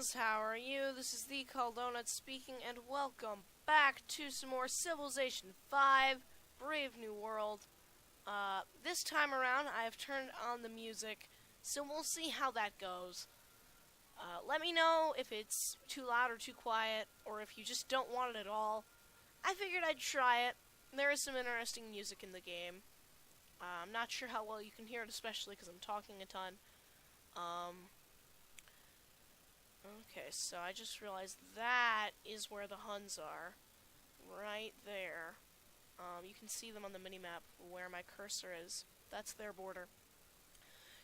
friends, how are you? This is the Chaldonut speaking, and welcome back to some more Civilization 5, Brave New World. This time around, I have turned on the music, so we'll see how that goes. Let me know if it's too loud or too quiet, or if you just don't want it at all. I figured I'd try it. There is some interesting music in the game. I'm not sure how well you can hear it, especially because I'm talking a ton. Okay, so I just realized that is where the Huns are. Right there. You can see them on the minimap where my cursor is. That's their border.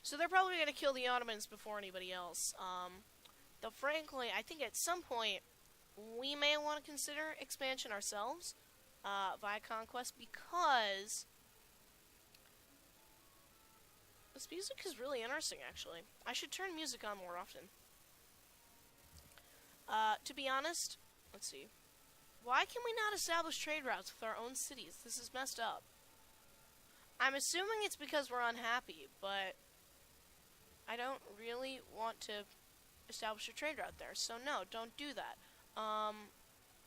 So they're probably going to kill the Ottomans before anybody else. Though frankly, I think at some point we may want to consider expansion ourselves via conquest, because this music is really interesting, actually. I should turn music on more often. To be honest, let's see. Why can we not establish trade routes with our own cities? This is messed up. I'm assuming it's because we're unhappy, but I don't really want to establish a trade route there. So no, don't do that.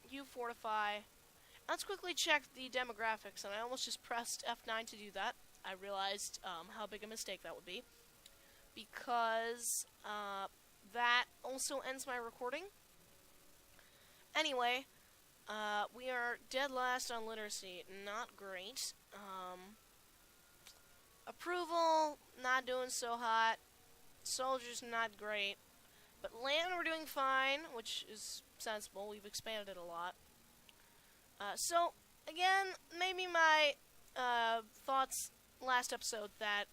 You fortify. Let's quickly check the demographics, and I almost just pressed F9 to do that. I realized how big a mistake that would be, because that also ends my recording. Anyway, we are dead last on literacy. Not great. Approval, not doing so hot. Soldiers, not great. But land, we're doing fine, which is sensible. We've expanded it a lot. So, again, maybe my thoughts last episode that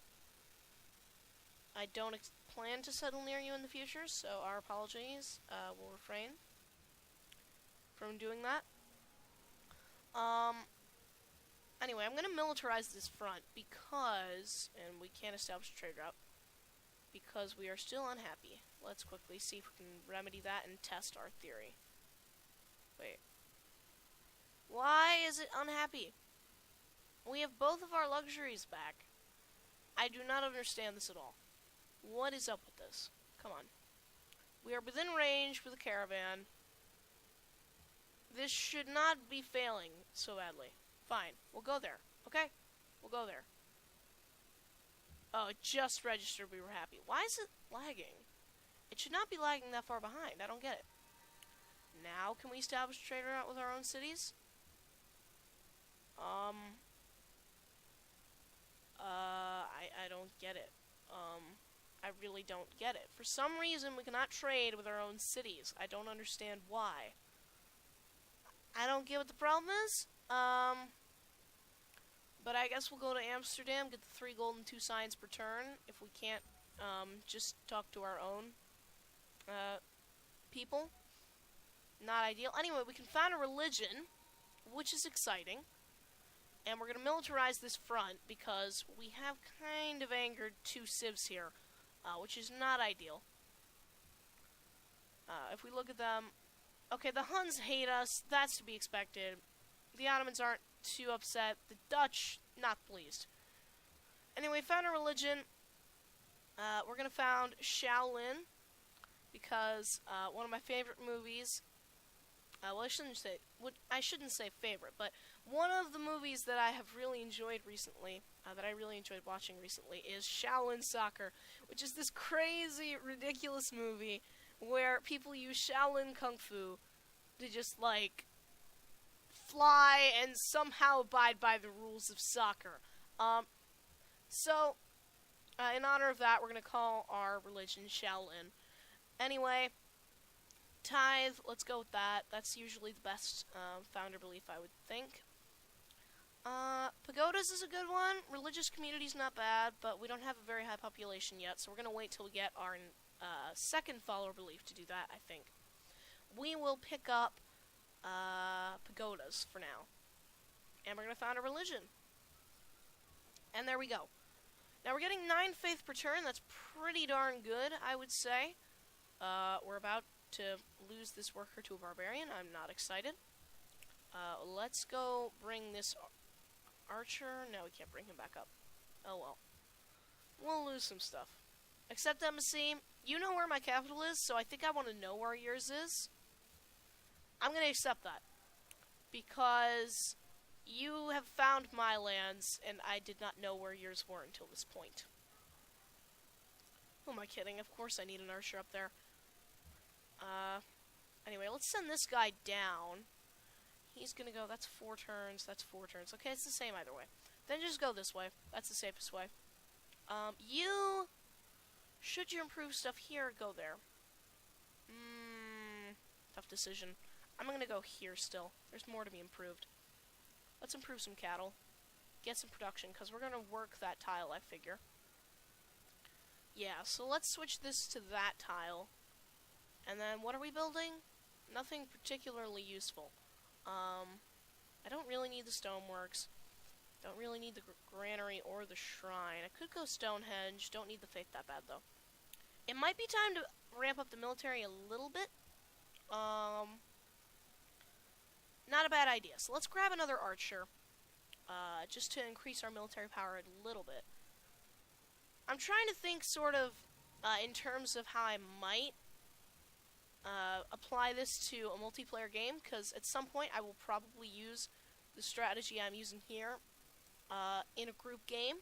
I don't plan to settle near you in the future, so our apologies. We'll refrain from doing that. Anyway, I'm going to militarize this front because, and we can't establish a trade route, because we are still unhappy. Let's quickly see if we can remedy that and test our theory. Wait. Why is it unhappy? We have both of our luxuries back. I do not understand this at all. What is up with this? Come on. We are within range for the caravan. This should not be failing so badly. Fine. We'll go there. Okay? We'll go there. Oh, it just registered we were happy. Why is it lagging? It should not be lagging that far behind. I don't get it. Now can we establish a trade route with our own cities? I don't get it. I really don't get it. For some reason, we cannot trade with our own cities. I don't understand why. I don't get what the problem is. But I guess we'll go to Amsterdam, get the 3 gold and 2 signs per turn, if we can't, just talk to our own, people. Not ideal. Anyway, we can found a religion, which is exciting. And we're going to militarize this front, because we have kind of angered 2 civs here, which is not ideal. If we look at them, okay, the Huns hate us. That's to be expected. The Ottomans aren't too upset. The Dutch, not pleased. Anyway, found a religion. We're going to found Shaolin, because one of my favorite movies, well, I shouldn't say favorite, but one of the movies that I have really enjoyed recently, that I really enjoyed watching recently, is Shaolin Soccer, which is this crazy, ridiculous movie where people use Shaolin Kung Fu to just, like, fly and somehow abide by the rules of soccer. So, in honor of that, we're going to call our religion Shaolin. Anyway, tithe, let's go with that. That's usually the best founder belief, I would think. Pagodas is a good one. Religious community's not bad, but we don't have a very high population yet, so we're going to wait till we get our second follower belief to do that, I think. We will pick up pagodas for now. And we're going to found a religion. And there we go. Now we're getting 9 faith per turn. That's pretty darn good, I would say. We're about to lose this worker to a barbarian. I'm not excited. Let's go bring this archer. No, we can't bring him back up. Oh well. We'll lose some stuff. Accept embassy. You know where my capital is, so I think I want to know where yours is. I'm going to accept that. Because you have found my lands, and I did not know where yours were until this point. Who am I kidding? Of course I need an archer up there. Anyway, let's send this guy down. He's gonna go, that's 4 turns, that's 4 turns. Okay, it's the same either way. Then just go this way. That's the safest way. Should you improve stuff here, go there. Tough decision. I'm gonna go here still. There's more to be improved. Let's improve some cattle. Get some production, because we're gonna work that tile, I figure. Yeah, so let's switch this to that tile. And then, what are we building? Nothing particularly useful. I don't really need the stoneworks. Don't really need the granary or the shrine. I could go Stonehenge. Don't need the faith that bad, though. It might be time to ramp up the military a little bit. Not a bad idea. So let's grab another archer. Just to increase our military power a little bit. I'm trying to think sort of in terms of how I might apply this to a multiplayer game, because at some point I will probably use the strategy I'm using here in a group game.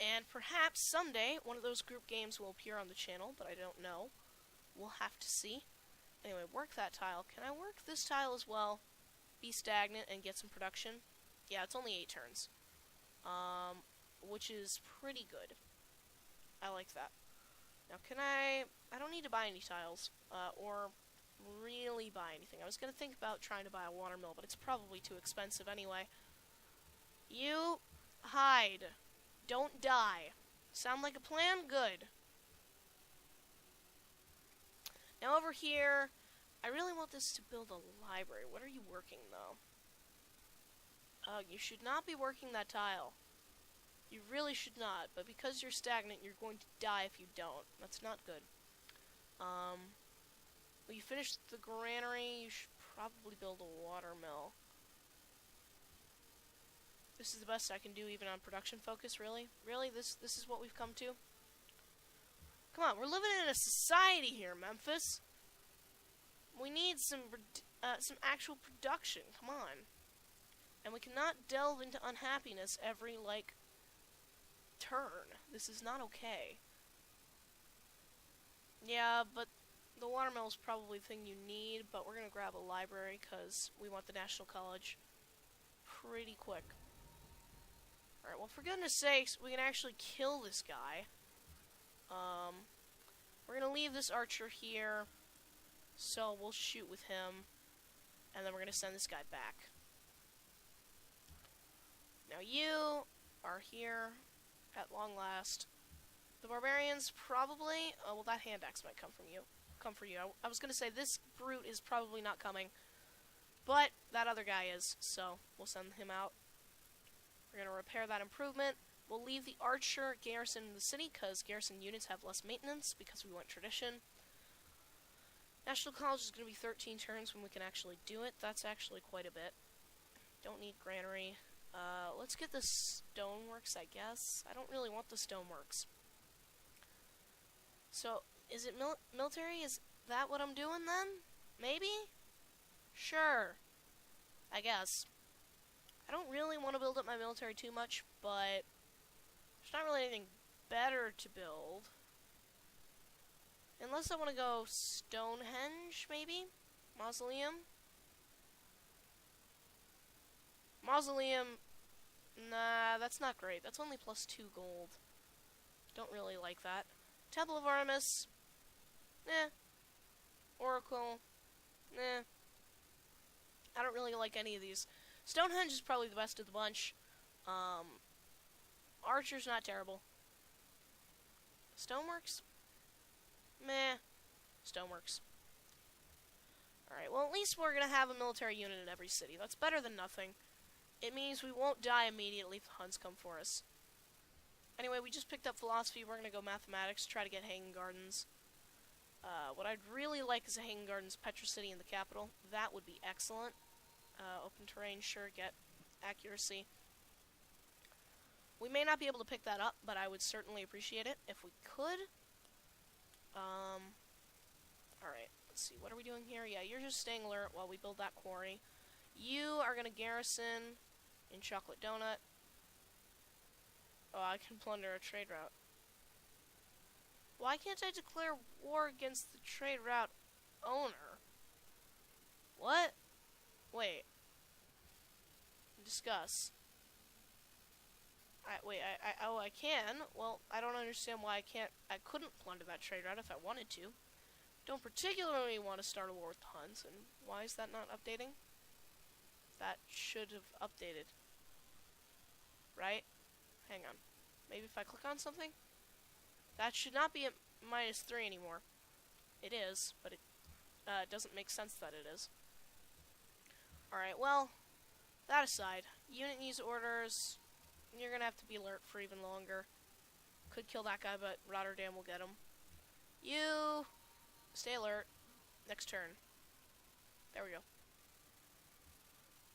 And perhaps someday one of those group games will appear on the channel, but I don't know. We'll have to see. Anyway, work that tile. Can I work this tile as well? Be stagnant and get some production? Yeah, it's only 8 turns. Which is pretty good. I like that. Now, can I don't need to buy any tiles, or really buy anything. I was going to think about trying to buy a watermill, but it's probably too expensive anyway. You hide. Don't die. Sound like a plan? Good. Now over here, I really want this to build a library. What are you working, though? You should not be working that tile. You really should not, but because you're stagnant, you're going to die if you don't. That's not good. When you finish the granary, you should probably build a watermill. This is the best I can do even on production focus, really? Really? This is what we've come to? Come on, we're living in a society here, Memphis. We need some actual production. Come on. And we cannot delve into unhappiness every, turn. This is not okay. Yeah, but the watermill is probably the thing you need, but we're going to grab a library because we want the National College pretty quick. Alright, well, for goodness sakes, we can actually kill this guy. We're going to leave this archer here, so we'll shoot with him, and then we're going to send this guy back. Now you are here at long last. The barbarians probably... Oh, well, that hand axe might come for you. I was going to say, this brute is probably not coming, but that other guy is, so we'll send him out. We're going to repair that improvement. We'll leave the archer garrison in the city, because garrison units have less maintenance, because we want tradition. National College is going to be 13 turns when we can actually do it. That's actually quite a bit. Don't need granary. Let's get the stoneworks, I guess. I don't really want the stoneworks. So, is it military? Is that what I'm doing then? Maybe? Sure. I guess. I don't really want to build up my military too much, but there's not really anything better to build. Unless I want to go Stonehenge, maybe? Mausoleum? Mausoleum, nah, that's not great. That's only +2 gold. Don't really like that. Temple of Artemis, Oracle, I don't really like any of these. Stonehenge is probably the best of the bunch. Archer's not terrible. Stoneworks? Meh. Stoneworks. Alright, well at least we're gonna have a military unit in every city. That's better than nothing. It means we won't die immediately if the Huns come for us. Anyway, we just picked up philosophy. We're gonna go mathematics, try to get Hanging Gardens. What I'd really like is a Hanging Gardens-Petra city in the capital. That would be excellent. Open terrain, sure, get accuracy. We may not be able to pick that up, but I would certainly appreciate it if we could. Alright, let's see, what are we doing here? Yeah, you're just staying alert while we build that quarry. You are gonna garrison in Chocolate Donut. Oh, I can plunder a trade route. Why can't I declare war against the trade route owner? What? Wait. Discuss. I can. Well, I don't understand why I couldn't plunder that trade route if I wanted to. Don't particularly want to start a war with the Huns, and why is that not updating? That should have updated. Right? Hang on. Maybe if I click on something? That should not be at -3 anymore. It is, but it doesn't make sense that it is. Alright, well, that aside, unit needs orders. You're gonna have to be alert for even longer. Could kill that guy, but Rotterdam will get him. You stay alert. Next turn. There we go.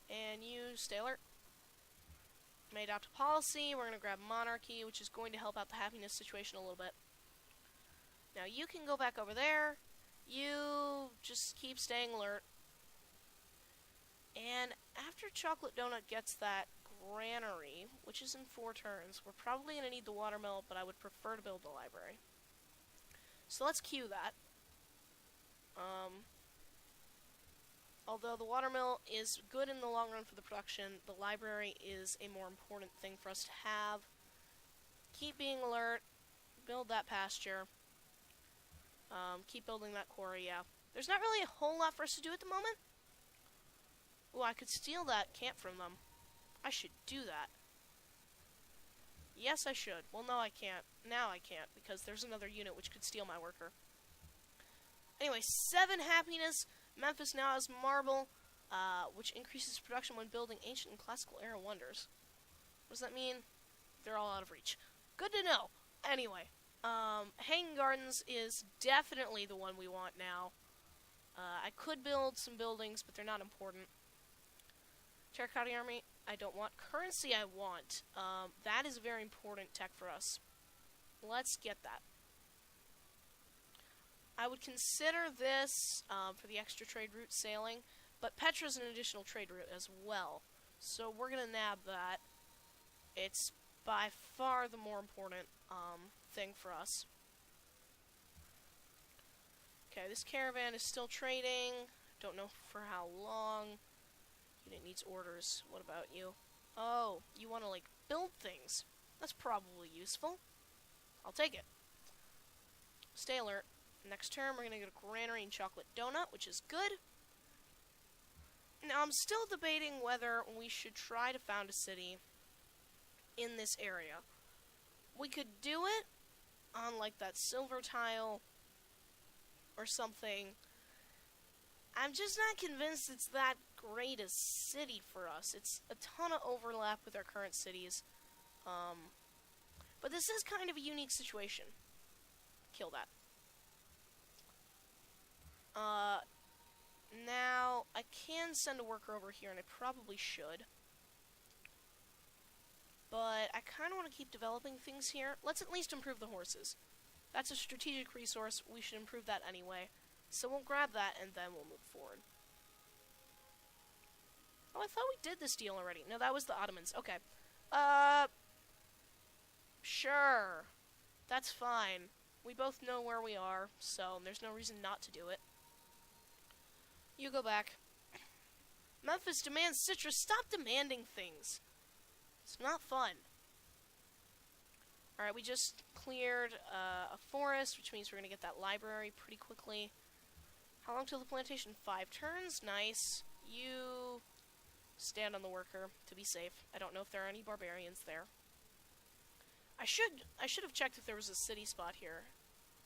And you stay alert. May adopt a policy. We're gonna grab monarchy, which is going to help out the happiness situation a little bit. Now you can go back over there. You just keep staying alert. And after Chocolate Donut gets that granary, which is in 4 turns, we're probably going to need the watermill, but I would prefer to build the library. So let's queue that. Although the watermill is good in the long run for the production, the library is a more important thing for us to have. Keep being alert. Build that pasture. Keep building that quarry, yeah. There's not really a whole lot for us to do at the moment. Oh, I could steal that camp from them. I should do that. Yes, I should. Well, no, I can't. Now I can't, because there's another unit which could steal my worker. Anyway, 7 happiness. Memphis now has marble, which increases production when building ancient and classical era wonders. What does that mean? They're all out of reach. Good to know. Anyway, Hanging Gardens is definitely the one we want now. I could build some buildings, but they're not important. Terracotta Army, I don't want. Currency, I want. That is very important tech for us. Let's get that. I would consider this for the extra trade route sailing, but Petra's an additional trade route as well. So we're going to nab that. It's by far the more important thing for us. Okay, this caravan is still trading. Don't know for how long. Unit needs orders. What about you? Oh, you want to, like, build things. That's probably useful. I'll take it. Stay alert. Next turn, we're going to get a granary and Chocolate Donut, which is good. Now, I'm still debating whether we should try to found a city in this area. We could do it on, like, that silver tile or something. I'm just not convinced it's that great a city for us. It's a ton of overlap with our current cities. But this is kind of a unique situation. Kill that. Now, I can send a worker over here, and I probably should. But I kind of want to keep developing things here. Let's at least improve the horses. That's a strategic resource. We should improve that anyway. So we'll grab that, and then we'll move forward. Oh, I thought we did this deal already. No, that was the Ottomans. Okay. Sure. That's fine. We both know where we are, so there's no reason not to do it. You go back. Memphis demands citrus. Stop demanding things. It's not fun. Alright, we just cleared a forest, which means we're going to get that library pretty quickly. How long till the plantation? 5 turns. Nice. You stand on the worker to be safe. I don't know if there are any barbarians there. I should have checked if there was a city spot here.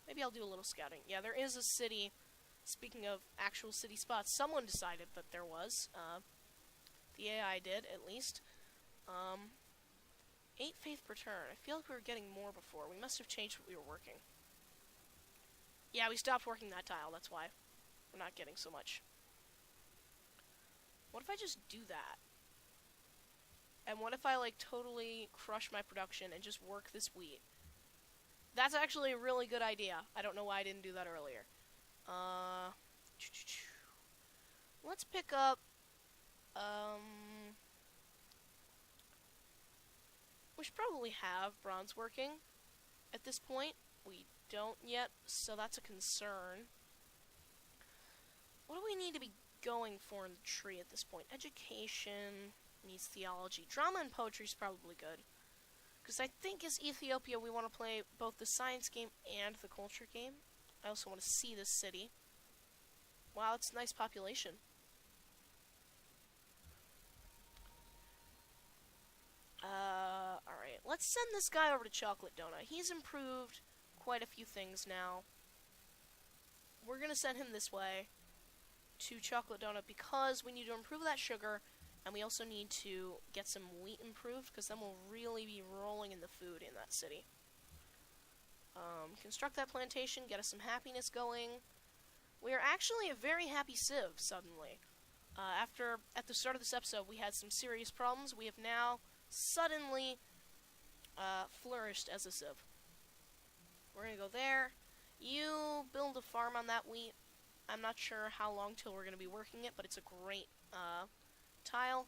Maybe I'll do a little scouting. Yeah, there is a city. Speaking of actual city spots, someone decided that there was. The AI did, at least. 8 faith per turn. I feel like we were getting more before. We must have changed what we were working. Yeah, we stopped working that tile, that's why. We're not getting so much. What if I just do that? And what if I, like, totally crush my production and just work this wheat? That's actually a really good idea. I don't know why I didn't do that earlier. Let's pick up, we should probably have bronze working at this point. We don't yet, so that's a concern. What do we need to be going for in the tree at this point? Education needs theology. Drama and poetry is probably good. Because I think as Ethiopia we want to play both the science game and the culture game. I also want to see this city. Wow, it's a nice population. Alright. Let's send this guy over to Chaldonut. He's improved quite a few things now. We're going to send him this way to Chaldonut because we need to improve that sugar, and we also need to get some wheat improved, because then we'll really be rolling in the food in that city. Construct that plantation, get us some happiness going. We are actually a very happy civ, suddenly. At the start of this episode, we had some serious problems. We have now suddenly flourished as a civ. We're going to go there. You build a farm on that wheat. I'm not sure how long till we're going to be working it, but it's a great tile.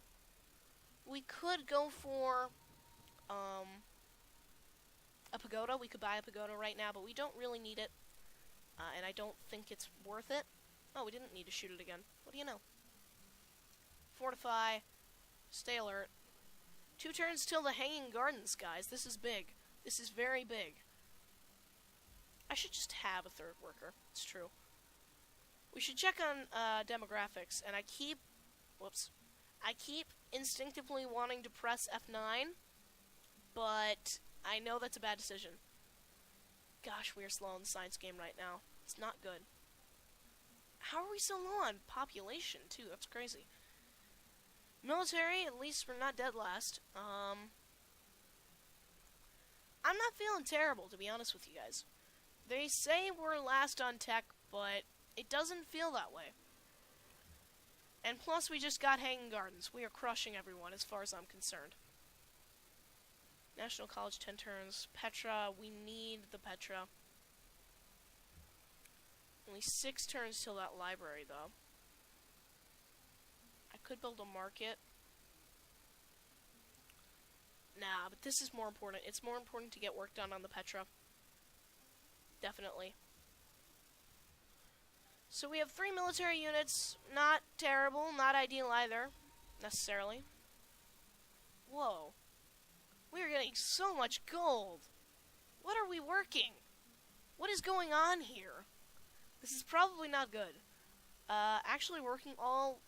We could go for a pagoda. We could buy a pagoda right now, but we don't really need it. And I don't think it's worth it. Oh, we didn't need to shoot it again. What do you know? Fortify. Stay alert. 2 turns till the Hanging Gardens, guys. This is big. This is very big. I should just have a 3rd worker. It's true. We should check on demographics, and I keep instinctively wanting to press F9, but I know that's a bad decision. Gosh, we are slow in the science game right now. It's not good. How are we so low on population, too? That's crazy. Military, at least we're not dead last. I'm not feeling terrible, to be honest with you guys. They say we're last on tech, but it doesn't feel that way. And plus, we just got Hanging Gardens. We are crushing everyone, as far as I'm concerned. National College, 10 turns. Petra, we need the Petra. Only 6 turns till that library, though. I could build a market. Nah, but this is more important. It's more important to get work done on the Petra. Definitely. So we have 3 military units. Not terrible, not ideal either, necessarily. Whoa. We are getting so much gold. What are we working? What is going on here? This is probably not good. Actually working all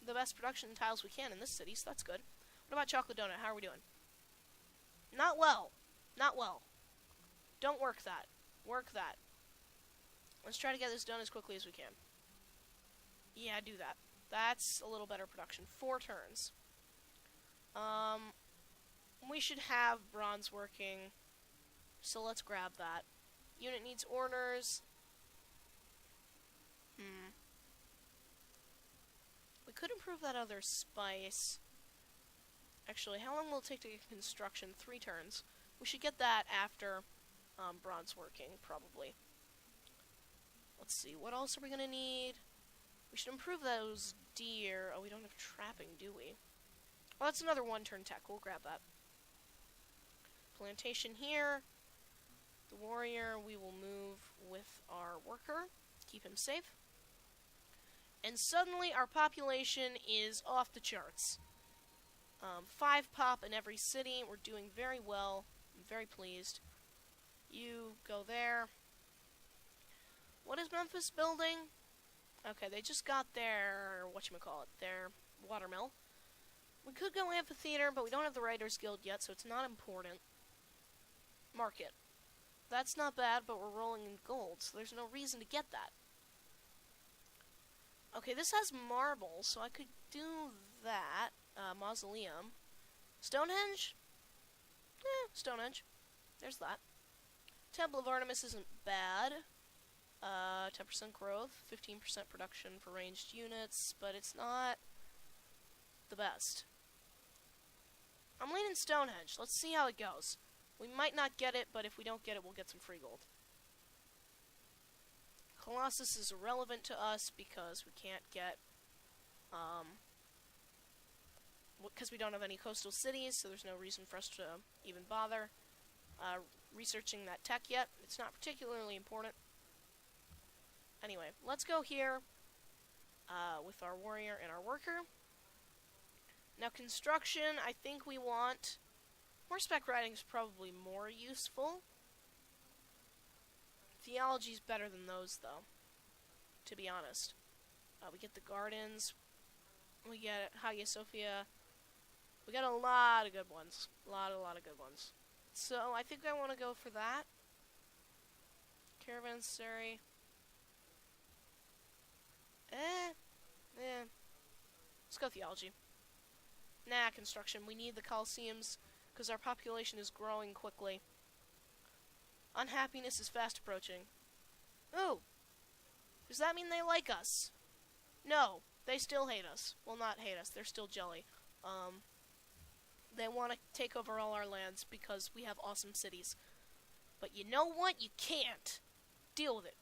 the best production tiles we can in this city, so that's good. What about Chaldonut? How are we doing? Not well. Not well. Don't work that. Work that. Let's try to get this done as quickly as we can. Yeah, do that. That's a little better production. 4 turns. We should have bronze working, so let's grab that. Unit needs orders. We could improve that other spice. Actually, how long will it take to get construction? 3 turns. We should get that after bronze working, probably. Let's see, what else are we going to need? We should improve those deer. Oh, we don't have trapping, do we? Oh, that's another 1-turn tech. We'll grab that. Plantation here. The warrior, we will move with our worker. Keep him safe. And suddenly our population is off the charts. 5 pop in every city. We're doing very well. I'm very pleased. You go there. What is Memphis building? Okay, they just got their, their watermill. We could go amphitheater, but we don't have the Writers Guild yet, so it's not important. Market. That's not bad, but we're rolling in gold, so there's no reason to get that. Okay, this has marble, so I could do that. Mausoleum. Stonehenge? Stonehenge. There's that. Temple of Artemis isn't bad. 10% growth, 15% production for ranged units, but it's not the best. I'm leaning Stonehenge. Let's see how it goes. We might not get it, but if we don't get it, we'll get some free gold. Colossus is irrelevant to us because we can't get, because we don't have any coastal cities, so there's no reason for us to even bother researching that tech yet. It's not particularly important. Anyway, let's go here with our warrior and our worker. Now, construction, I think we want... Horseback riding is probably more useful. Theology's better than those, though, to be honest. We get the gardens. We get Hagia Sophia. We got a lot of good ones. A lot of good ones. So, I think I want to go for that. Caravanserai. Let's go theology. Nah, construction. We need the Colosseums because our population is growing quickly. Unhappiness is fast approaching. Ooh! Does that mean they like us? No, they still hate us. Well, not hate us. They're still jelly. They want to take over all our lands because we have awesome cities. But you know what? You can't. Deal with it.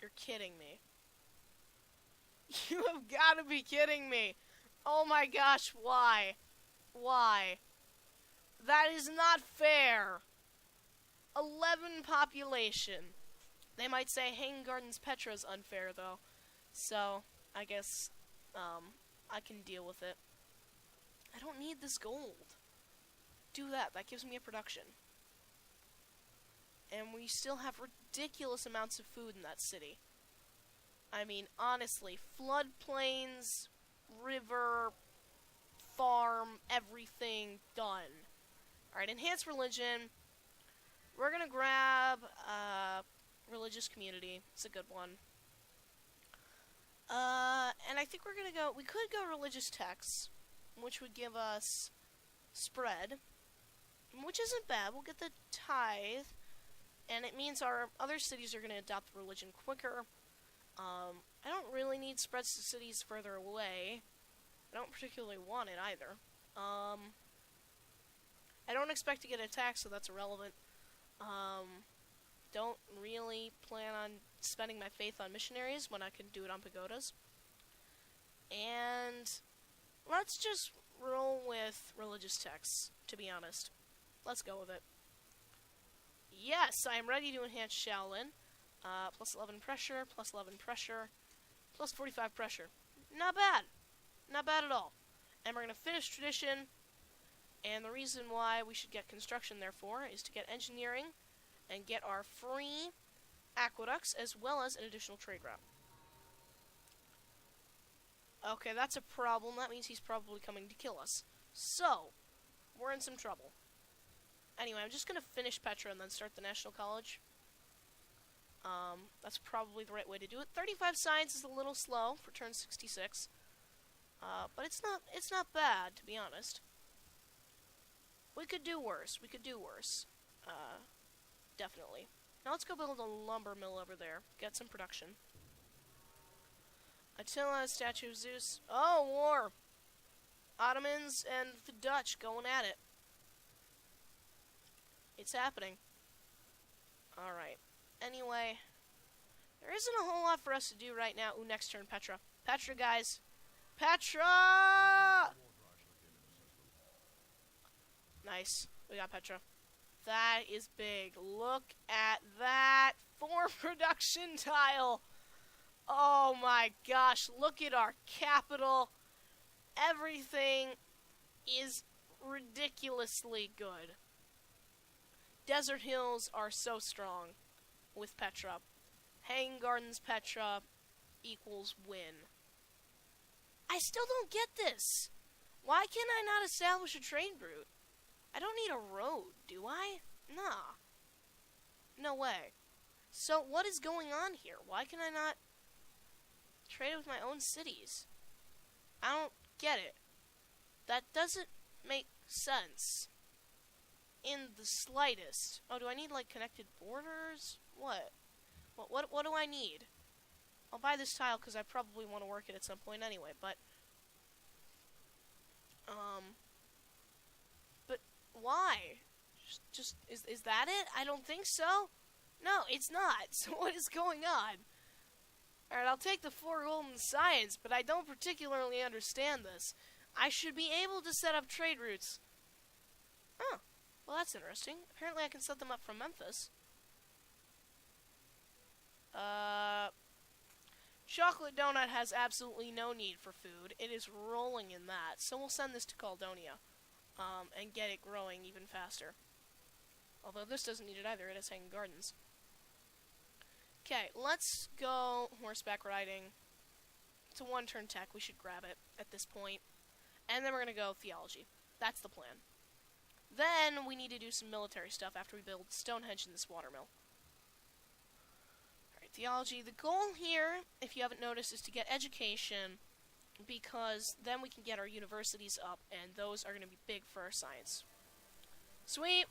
You're kidding me. You have got to be kidding me. Oh my gosh, why? Why? That is not fair. 11 population. They might say Hanging-Gardens-Petra is unfair, though. So, I guess, I can deal with it. I don't need this gold. Do that. That gives me a production. And we still have ridiculous amounts of food in that city. I mean, honestly, floodplains, river, farm, everything done. Alright, enhance religion. We're gonna grab religious community. It's a good one. And I think we're gonna go... We could go religious texts, which would give us spread, which isn't bad. We'll get the tithe, and it means our other cities are gonna adopt religion quicker. I don't really need spreads to cities further away. I don't particularly want it either. I don't expect to get attacked, so that's irrelevant. Don't really plan on spending my faith on missionaries when I can do it on pagodas. And let's just roll with religious texts, to be honest. Let's go with it. Yes, I am ready to enhance Shaolin. Plus 11 pressure, plus 11 pressure, plus 45 pressure. Not bad. Not bad at all. And we're going to finish tradition. And the reason why we should get construction, therefore, is to get engineering and get our free aqueducts as well as an additional trade route. Okay, that's a problem. That means he's probably coming to kill us. So, we're in some trouble. Anyway, I'm just going to finish Petra and then start the National College. That's probably the right way to do it. 35 science is a little slow for turn 66. But it's not bad, to be honest. We could do worse. We could do worse. Definitely. Now let's go build a lumber mill over there. Get some production. Attila, statue of Zeus. Oh, war! Ottomans and the Dutch going at it. It's happening. Alright. Anyway, there isn't a whole lot for us to do right now. Ooh, next turn, Petra. Petra, guys. Petra! Nice. We got Petra. That is big. Look at that 4 production tile. Oh my gosh. Look at our capital. Everything is ridiculously good. Desert Hills are so strong with Petra. Hanging-Gardens-Petra equals win. I still don't get this. Why can I not establish a trade route? I don't need a road, do I? Nah. No way. So, what is going on here? Why can I not trade with my own cities? I don't get it. That doesn't make sense. In the slightest. Oh, do I need, like, connected borders? What? What do I need? I'll buy this tile because I probably want to work it at some point anyway, but why? Is that it? I don't think so. No, it's not. So what is going on? Alright, I'll take the 4 gold in science, but I don't particularly understand this. I should be able to set up trade routes. Oh, well that's interesting. Apparently I can set them up from Memphis. Chocolate Donut has absolutely no need for food. It is rolling in that. So we'll send this to Chaldonut. And get it growing even faster. Although this doesn't need it either. It has Hanging Gardens. Okay, let's go horseback riding. It's a 1-turn tech. We should grab it at this point. And then we're going to go theology. That's the plan. Then we need to do some military stuff after we build Stonehenge in this watermill. Alright, theology. The goal here, if you haven't noticed, is to get education, because then we can get our universities up, and those are going to be big for our science. Sweet!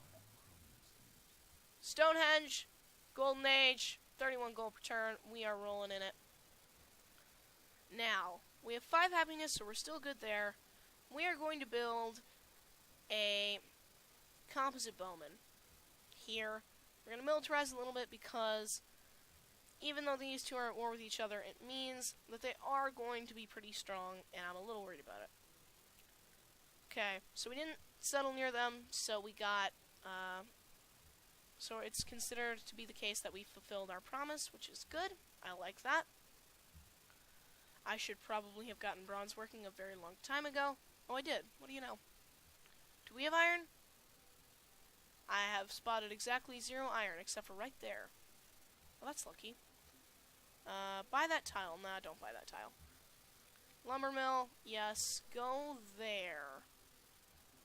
Stonehenge, Golden Age, 31 gold per turn. We are rolling in it. Now, we have 5 happiness, so we're still good there. We are going to build a composite bowman here. We're going to militarize a little bit because even though these two are at war with each other, it means that they are going to be pretty strong, and I'm a little worried about it. Okay, so we didn't settle near them, so we got, so it's considered to be the case that we fulfilled our promise, which is good. I like that. I should probably have gotten bronze working a very long time ago. Oh, I did. What do you know? Do we have iron? I have spotted exactly 0 iron, except for right there. Well, that's lucky. Buy that tile. Nah, don't buy that tile. Lumber mill, yes. Go there.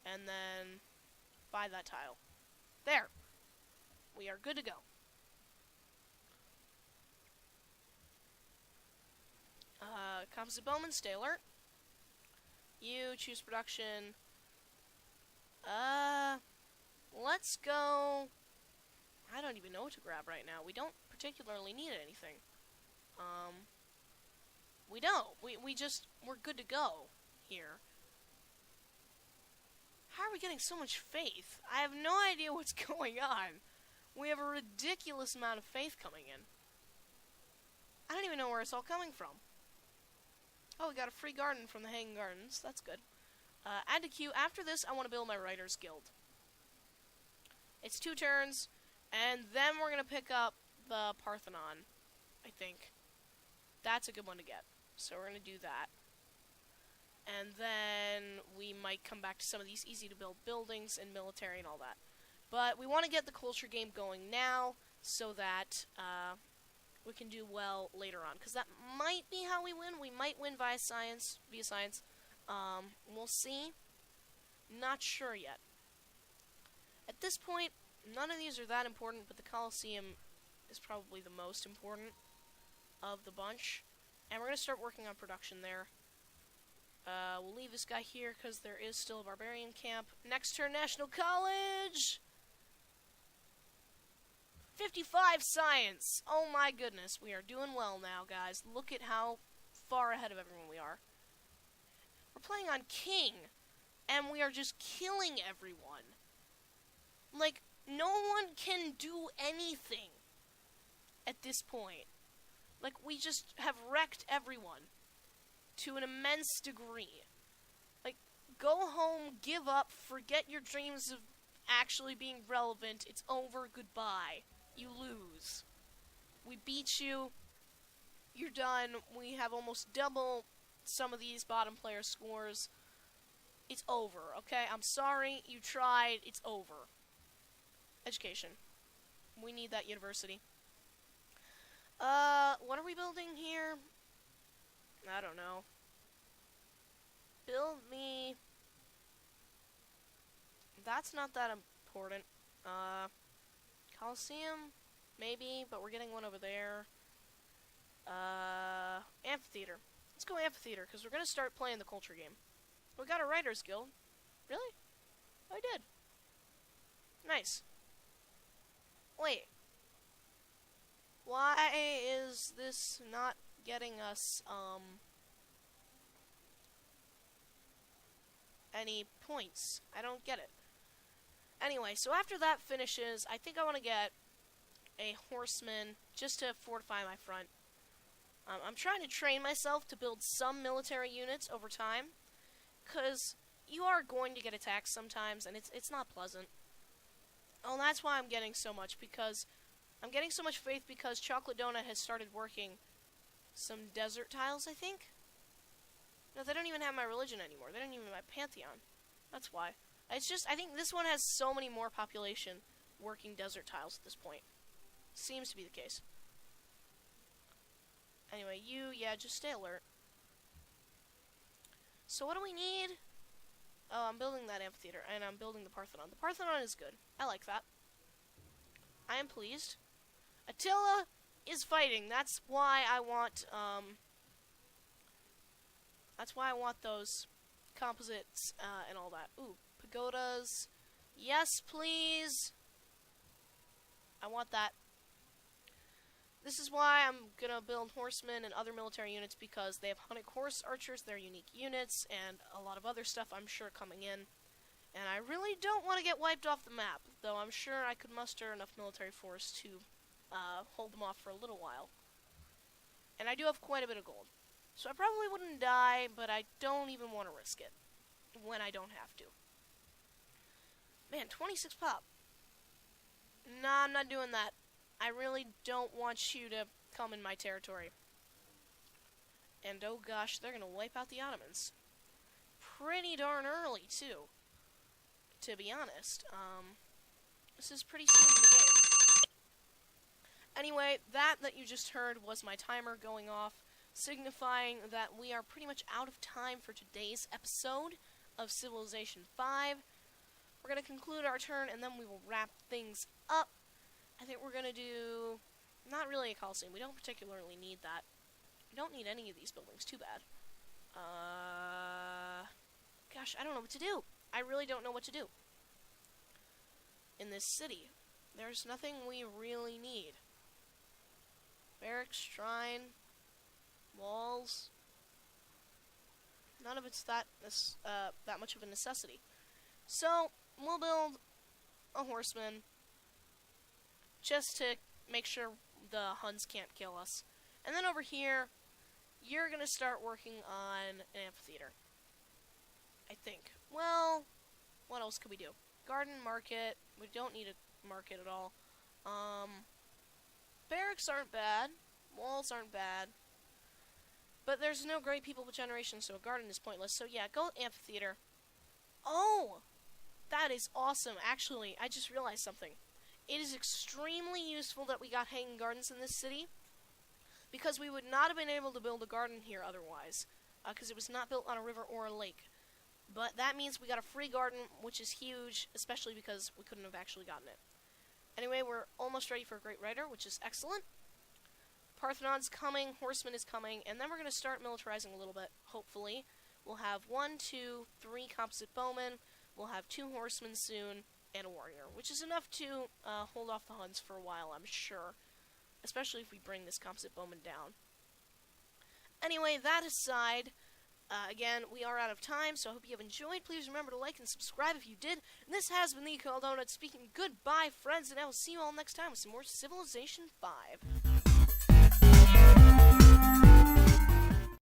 And then buy that tile. There. We are good to go. Composite bowman, stay alert. You choose production. Let's go. I don't even know what to grab right now. We don't particularly need anything. We don't. We're good to go here. How are we getting so much faith? I have no idea what's going on. We have a ridiculous amount of faith coming in. I don't even know where it's all coming from. Oh, we got a free garden from the Hanging Gardens. That's good. Add to queue. After this, I want to build my Writers Guild. It's 2 turns, and then we're going to pick up the Parthenon, I think. That's a good one to get. So we're going to do that. And then we might come back to some of these easy-to-build buildings and military and all that. But we want to get the culture game going now so that we can do well later on. Because that might be how we win. We might win via science. We'll see. Not sure yet. At this point, none of these are that important, but the Colosseum is probably the most important of the bunch. And we're going to start working on production there. We'll leave this guy here because there is still a barbarian camp. Next turn, National College! 55 science! Oh my goodness, we are doing well now, guys. Look at how far ahead of everyone we are. We're playing on King, and we are just killing everyone. Like, no one can do anything at this point. Like, we just have wrecked everyone to an immense degree. Like, go home, give up, forget your dreams of actually being relevant. It's over, goodbye. You lose. We beat you. You're done. We have almost double some of these bottom player scores. It's over, okay? I'm sorry. You tried. It's over. Education. We need that university. What are we building here? I don't know. Build me... That's not that important. Coliseum? Maybe, but we're getting one over there. Amphitheater. Let's go amphitheater, because we're going to start playing the culture game. We got a Writers Guild. Really? Oh, I did. Nice. Wait. Why is this not getting us, any points. I don't get it. Anyway, so after that finishes, I think I want to get a horseman just to fortify my front. I'm trying to train myself to build some military units over time, because you are going to get attacked sometimes, and it's not pleasant. Oh, and that's why I'm getting so much, because I'm getting so much faith because Chaldonut has started working some desert tiles, I think? No, they don't even have my religion anymore. They don't even have my pantheon. That's why. It's just, I think this one has so many more population working desert tiles at this point. Seems to be the case. Anyway, yeah, just stay alert. So what do we need? Oh, I'm building that amphitheater, and I'm building the Parthenon. The Parthenon is good. I like that. I am pleased. Attila is fighting. That's why I want, that's why I want those composites, and all that. Ooh, pagodas. Yes, please. I want that. This is why I'm gonna build horsemen and other military units, because they have hunted horse archers, they're unique units, and a lot of other stuff I'm sure coming in. And I really don't want to get wiped off the map, though I'm sure I could muster enough military force to hold them off for a little while. And I do have quite a bit of gold. So I probably wouldn't die, but I don't even want to risk it when I don't have to. Man, 26 pop. Nah, I'm not doing that. I really don't want you to come in my territory. And oh gosh, they're gonna wipe out the Ottomans. Pretty darn early, too. To be honest. This is pretty soon in the game. Anyway, that you just heard was my timer going off, signifying that we are pretty much out of time for today's episode of Civilization 5. We're gonna conclude our turn, and then we will wrap things up. I think we're gonna do, not really a Coliseum. We don't particularly need that. We don't need any of these buildings. Too bad. Gosh, I don't know what to do. I really don't know what to do. In this city, there's nothing we really need. Barracks, shrine, walls. None of it's that much of a necessity. So, we'll build a horseman, just to make sure the Huns can't kill us. And then over here, you're going to start working on an amphitheater. I think. Well, what else could we do? Garden, market. We don't need a market at all. Barracks aren't bad. Walls aren't bad. But there's no great people generation, so a garden is pointless. So yeah, go amphitheater. Oh! That is awesome. Actually, I just realized something. It is extremely useful that we got Hanging Gardens in this city, because we would not have been able to build a garden here otherwise, because it was not built on a river or a lake. But that means we got a free garden, which is huge, especially because we couldn't have actually gotten it. Anyway, we're almost ready for a Great Rider, which is excellent. Parthenon's coming, Horseman is coming, and then we're going to start militarizing a little bit, hopefully. We'll have 1, 2, 3 composite bowmen, we'll have 2 horsemen soon, and a warrior, which is enough to hold off the Huns for a while, I'm sure. Especially if we bring this composite bowman down. Anyway, that aside, again, we are out of time, so I hope you have enjoyed. Please remember to like and subscribe if you did. And this has been the Chaldonut speaking. Goodbye, friends, and I will see you all next time with some more Civilization 5.